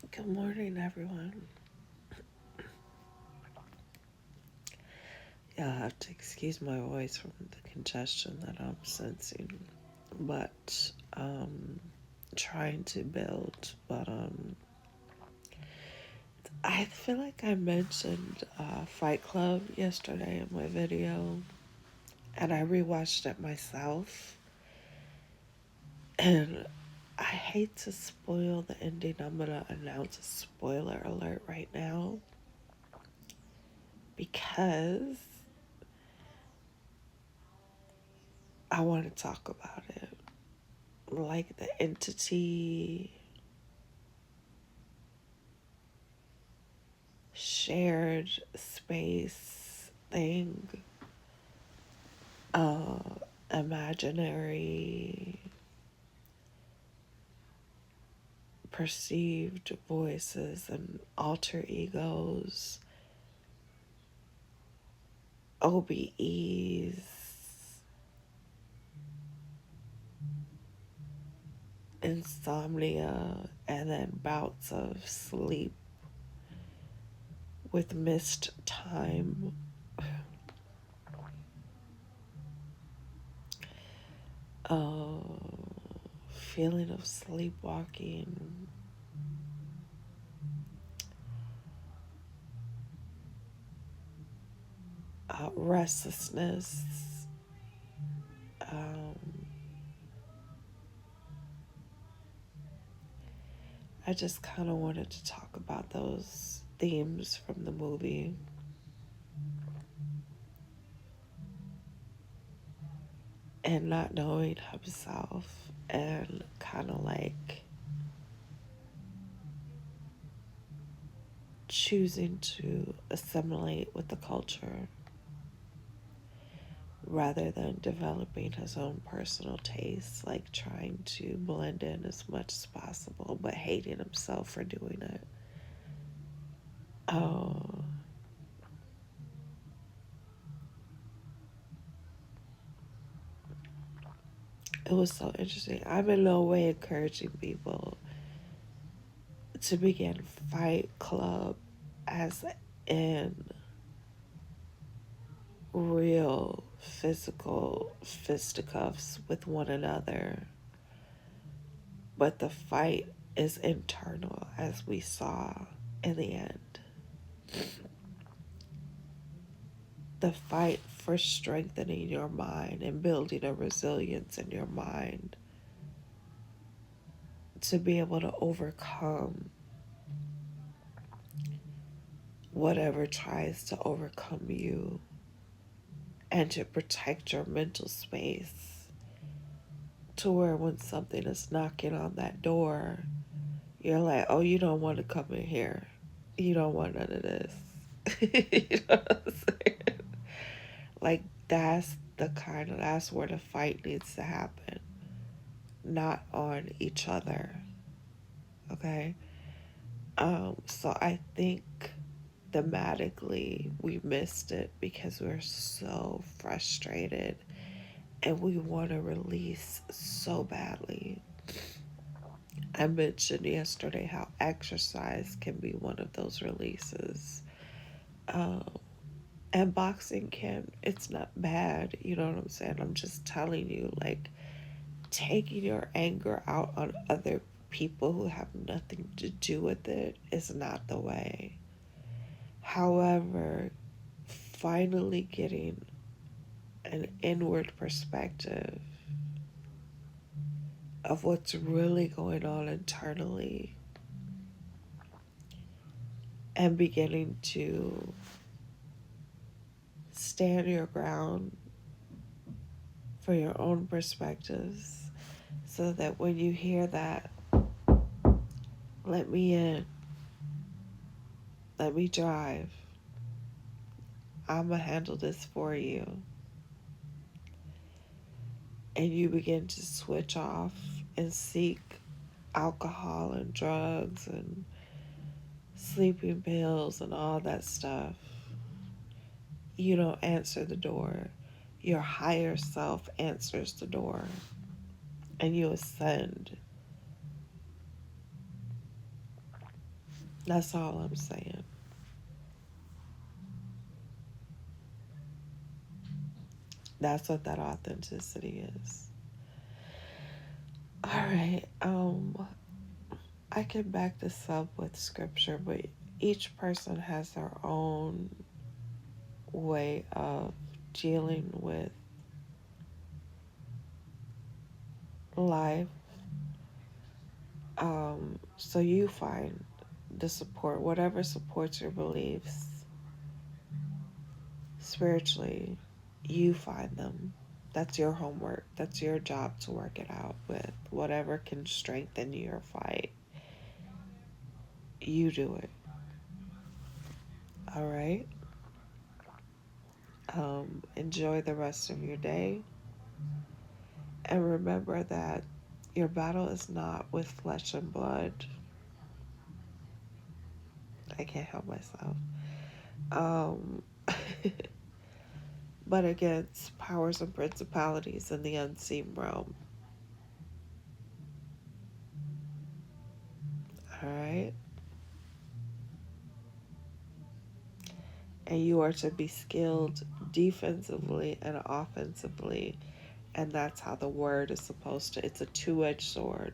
Good morning, everyone. Yeah, I have to excuse my voice from the congestion that I'm sensing, but trying to build. But I feel like I mentioned Fight Club yesterday in my video, and I rewatched it myself, and I hate to spoil the ending. I'm gonna announce a spoiler alert right now because I want to talk about it. Like the entity shared space thing, uh, imaginary perceived voices and alter egos, OBEs, insomnia, and then bouts of sleep with missed time, uh, feeling of sleepwalking, restlessness. Um, I just kind of wanted to talk about those themes from the movie and not knowing himself and kind of like choosing to assimilate with the culture rather than developing his own personal tastes, like trying to blend in as much as possible, but hating himself for doing it. Oh, it was so interesting. I'm in no way encouraging people to begin Fight Club as in real physical fisticuffs with one another, but the fight is internal, as we saw in the end. The fight for strengthening your mind and building a resilience in your mind to be able to overcome whatever tries to overcome you and to protect your mental space to where when something is knocking on that door, you're like, oh, you don't want to come in here. You don't want none of this. You know what I'm saying? Like, that's where the fight needs to happen, not on each other. Okay? So I think thematically we missed it because we're so frustrated and we want to release so badly. I mentioned yesterday how exercise can be one of those releases. Um, and boxing can, it's not bad, you know what I'm saying? I'm just telling you, like, taking your anger out on other people who have nothing to do with it is not the way. However, finally getting an inward perspective of what's really going on internally and beginning to stand your ground for your own perspectives so that when you hear that, let me in, let me drive, I'm gonna handle this for you, and you begin to switch off and seek alcohol and drugs and sleeping pills and all that stuff, you don't answer the door. Your higher self answers the door and you ascend That's all I'm saying. That's what that authenticity is. All right. I can back this up with scripture, but each person has their own way of dealing with life. So you find the support, whatever supports your beliefs spiritually, you find them. That's your homework. That's your job to work it out with. Whatever can strengthen your fight, you do it. All right? Enjoy the rest of your day. And remember that your battle is not with flesh and blood. I can't help myself. Um, but against powers and principalities in the unseen realm. All right? And you are to be skilled defensively and offensively. And that's how the word is supposed to, it's a two-edged sword.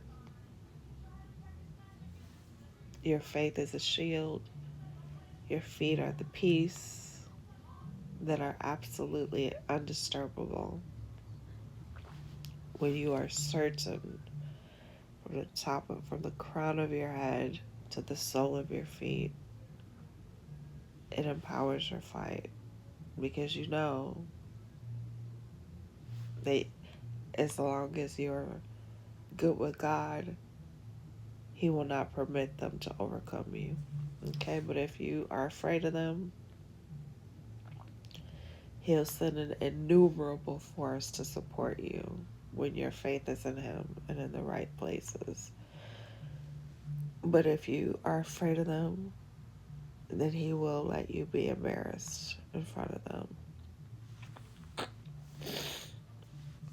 Your faith is a shield. Your feet are the peace that are absolutely undisturbable. When you are certain from the crown of your head to the sole of your feet, it empowers your fight because you know that as long as you're good with God, He will not permit them to overcome you. Okay, but if you are afraid of them, He'll send an innumerable force to support you when your faith is in Him and in the right places. But if you are afraid of them, then He will let you be embarrassed in front of them.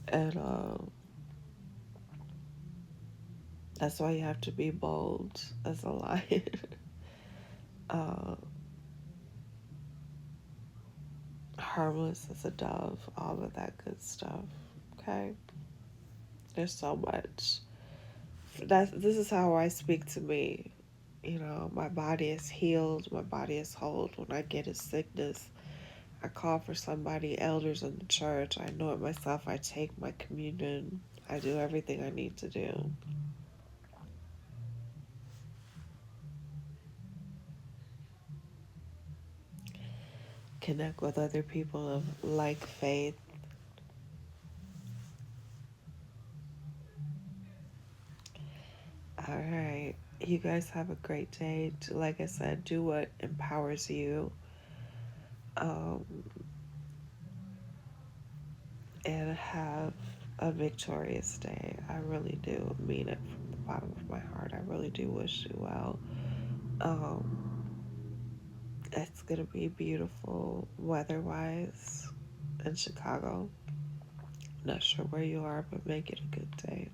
And that's why you have to be bold as a lion, uh, harmless as a dove, all of that good stuff. Okay? There's so much. This is how I speak to me. You know, my body is healed, my body is whole. When I get a sickness, I call for somebody, elders in the church. I know it myself. I take my communion. I do everything I need to do. Connect with other people of like faith. All right. You guys have a great day. Like I said, do what empowers you. Um, and have a victorious day. I really do mean it from the bottom of my heart. I really do wish you well. Um, it's going to be beautiful weather-wise in Chicago. Not sure where you are, but make it a good day.